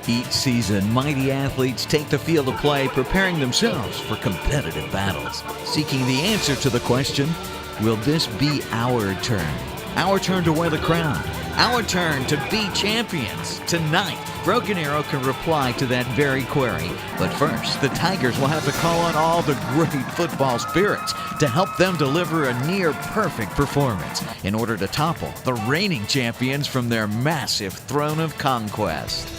Each season, mighty athletes take the field of play, preparing themselves for competitive battles, seeking the answer to the question, will this be our turn? Our turn to wear the crown. Our turn to be champions. Tonight, Broken Arrow can reply to that very query. But first, the Tigers will have to call on all the great football spirits to help them deliver a near-perfect performance in order to topple the reigning champions from their massive throne of conquest.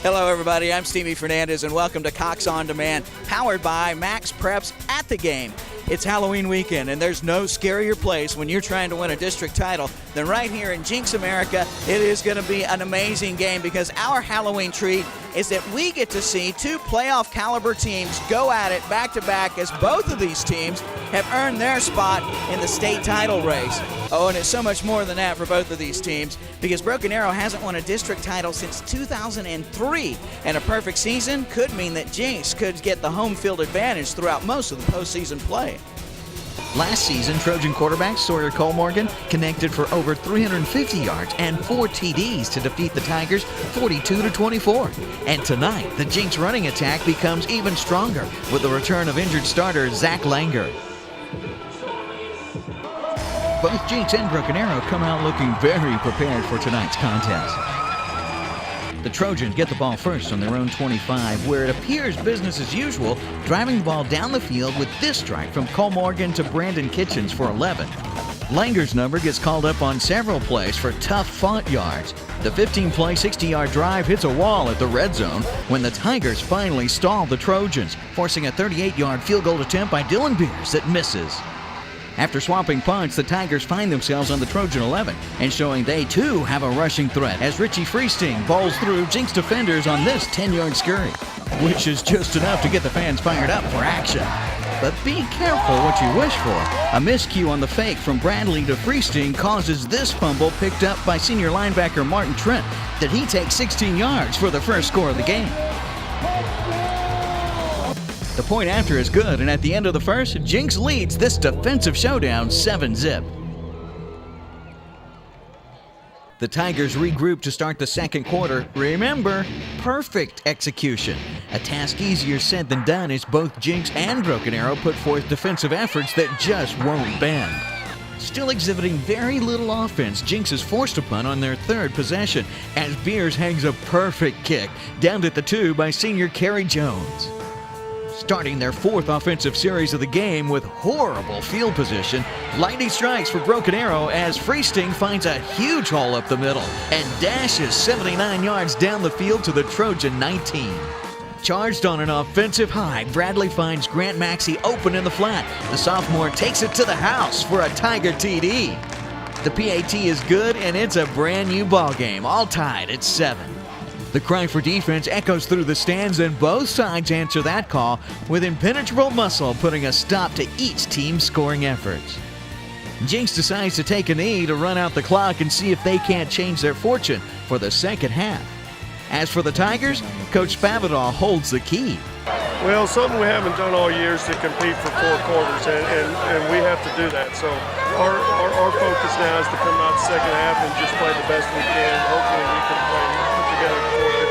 Hello, everybody. I'm Stevie Fernandez, and welcome to Cox On Demand, powered by Max Preps at the Game. It's Halloween weekend, and there's no scarier place when you're trying to win a district title than right here in Jenks, America. It is going to be an amazing game because our Halloween treat is that we get to see two playoff caliber teams go at it back-to-back, as both of these teams have earned their spot in the state title race. Oh, and it's so much more than that for both of these teams because Broken Arrow hasn't won a district title since 2003, and a perfect season could mean that Jenks could get the home field advantage throughout most of the postseason play. Last season, Trojan quarterback Sawyer Cole Morgan connected for over 350 yards and 4 TDs to defeat the Tigers 42-24. And tonight, the Jenks running attack becomes even stronger with the return of injured starter Zach Langer. Both Jenks and Broken Arrow come out looking very prepared for tonight's contest. The Trojans get the ball first on their own 25, where it appears business as usual, driving the ball down the field with this strike from Cole Morgan to Brandon Kitchens for 11. Langer's number gets called up on several plays for tough-fought yards. The 15-play, 60-yard drive hits a wall at the red zone when the Tigers finally stall the Trojans, forcing a 38-yard field goal attempt by Dylan Beers that misses. After swapping punts, the Tigers find themselves on the Trojan 11 and showing they too have a rushing threat as Richie Freesting bowls through Jenks defenders on this 10-yard scurry, which is just enough to get the fans fired up for action. But be careful what you wish for. A miscue on the fake from Bradley to Freesting causes this fumble picked up by senior linebacker Martin Trent that he takes 16 yards for the first score of the game. The point after is good, and at the end of the first, Jenks leads this defensive showdown 7-zip. The Tigers regroup to start the second quarter. Remember, perfect execution. A task easier said than done as both Jenks and Broken Arrow put forth defensive efforts that just won't bend. Still exhibiting very little offense, Jenks is forced to punt on their third possession as Beers hangs a perfect kick downed at the 2 by senior Kerry Jones. Starting their fourth offensive series of the game with horrible field position, lightning strikes for Broken Arrow as Freesting finds a huge hole up the middle and dashes 79 yards down the field to the Trojan 19. Charged on an offensive high, Bradley finds Grant Maxey open in the flat. The sophomore takes it to the house for a Tiger TD. The PAT is good, and it's a brand new ball game, all tied at 7. The cry for defense echoes through the stands, and both sides answer that call with impenetrable muscle, putting a stop to each team's scoring efforts. Jenks decides to take a knee to run out the clock and see if they can't change their fortune for the second half. As for the Tigers, Coach Spavital holds the key. Well, something we haven't done all year is to compete for 4 quarters, and we have to do that. So our focus now is to come out the second half and just play the best we can. Hopefully we can play together before it.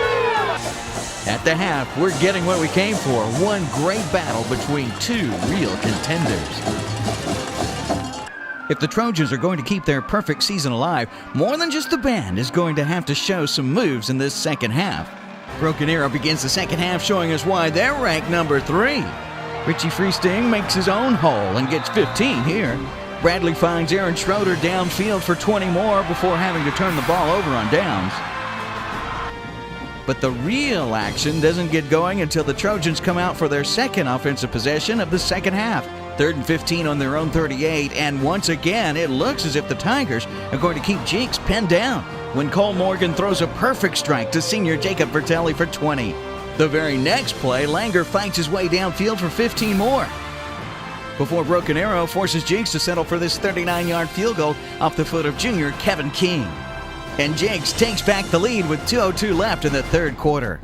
At the half, we're getting what we came for, one great battle between two real contenders. If the Trojans are going to keep their perfect season alive, more than just the band is going to have to show some moves in this second half. Broken Arrow begins the second half showing us why they're ranked number 3. Richie Freesting makes his own hole and gets 15 here. Bradley finds Aaron Schroeder downfield for 20 more before having to turn the ball over on downs. But the real action doesn't get going until the Trojans come out for their second offensive possession of the second half. 3rd and 15 on their own 38, and once again, it looks as if the Tigers are going to keep Jenks pinned down when Cole Morgan throws a perfect strike to senior Jacob Bertelli for 20. The very next play, Langer fights his way downfield for 15 more, before Broken Arrow forces Jenks to settle for this 39-yard field goal off the foot of junior Kevin King. And Jenks takes back the lead with 2:02 left in the third quarter.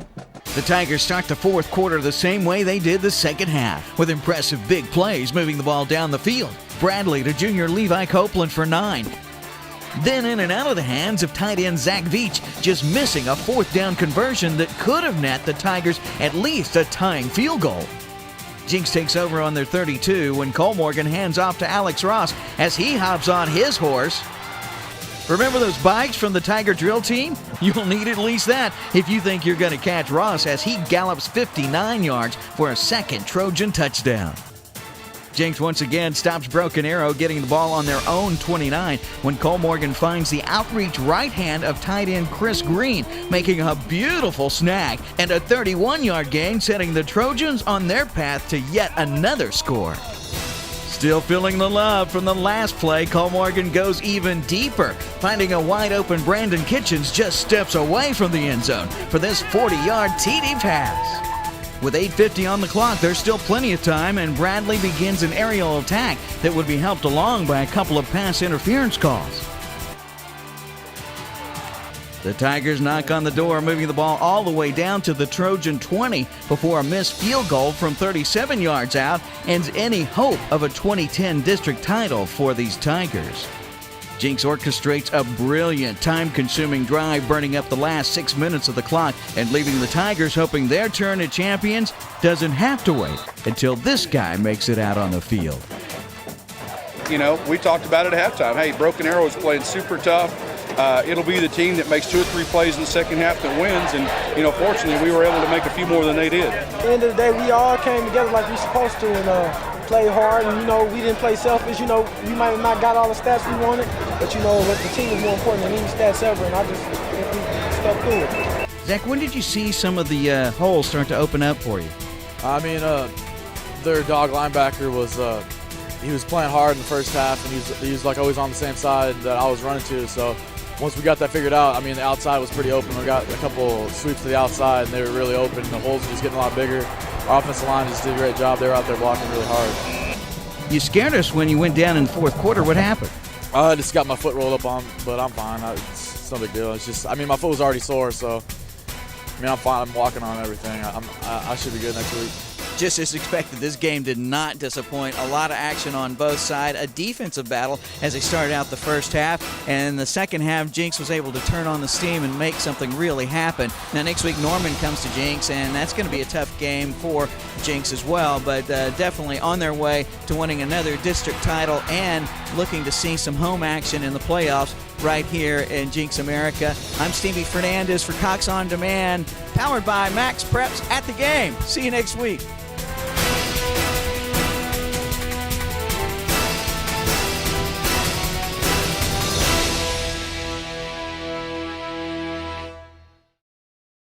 The Tigers start the fourth quarter the same way they did the second half, with impressive big plays moving the ball down the field. Bradley to junior Levi Copeland for 9. Then in and out of the hands of tight end Zach Veach, just missing a fourth down conversion that could have net the Tigers at least a tying field goal. Jenks takes over on their 32 when Cole Morgan hands off to Alex Ross as he hops on his horse. Remember those bikes from the Tiger drill team? You'll need at least that if you think you're going to catch Ross as he gallops 59 yards for a second Trojan touchdown. Jenks once again stops Broken Arrow, getting the ball on their own 29 when Cole Morgan finds the outreach right hand of tight end Chris Green, making a beautiful snag and a 31-yard gain, setting the Trojans on their path to yet another score. Still feeling the love from the last play, Cole Morgan goes even deeper, finding a wide-open Brandon Kitchens just steps away from the end zone for this 40-yard TD pass. With 8:50 on the clock, there's still plenty of time, and Bradley begins an aerial attack that would be helped along by a couple of pass interference calls. The Tigers knock on the door, moving the ball all the way down to the Trojan 20 before a missed field goal from 37 yards out ends any hope of a 2010 district title for these Tigers. Jenks orchestrates a brilliant, time-consuming drive, burning up the last 6 minutes of the clock and leaving the Tigers hoping their turn at champions doesn't have to wait until this guy makes it out on the field. You know, we talked about it at halftime. Hey, Broken Arrow is playing super tough. It'll be the team that makes 2 or 3 plays in the second half that wins. And, you know, fortunately, we were able to make a few more than they did. At the end of the day, we all came together like we're supposed to and play hard. And, you know, we didn't play selfish. You know, we might have not got all the stats we wanted, but, you know, the team is more important than any stats ever. And I just think we stuck through it. Zach, when did you see some of the holes start to open up for you? I mean, their dog linebacker was he was playing hard in the first half, and he was like always on the same side that I was running to. So once we got that figured out, I mean, the outside was pretty open. We got a couple sweeps to the outside, and they were really open. The holes were just getting a lot bigger. Our offensive line just did a great job. They were out there blocking really hard. You scared us when you went down in the fourth quarter. What happened? I just got my foot rolled up on, but I'm fine. It's no big deal. It's just, I mean, my foot was already sore, so I mean, I'm fine. I'm walking on everything. I should be good next week. Just as expected, this game did not disappoint. A lot of action on both sides. A defensive battle as they started out the first half. And in the second half, Jenks was able to turn on the steam and make something really happen. Now, next week, Norman comes to Jenks, and that's going to be a tough game for Jenks as well. But definitely on their way to winning another district title and looking to see some home action in the playoffs right here in Jenks America. I'm Stevie Fernandez for Cox On Demand, powered by Max Preps at the Game. See you next week.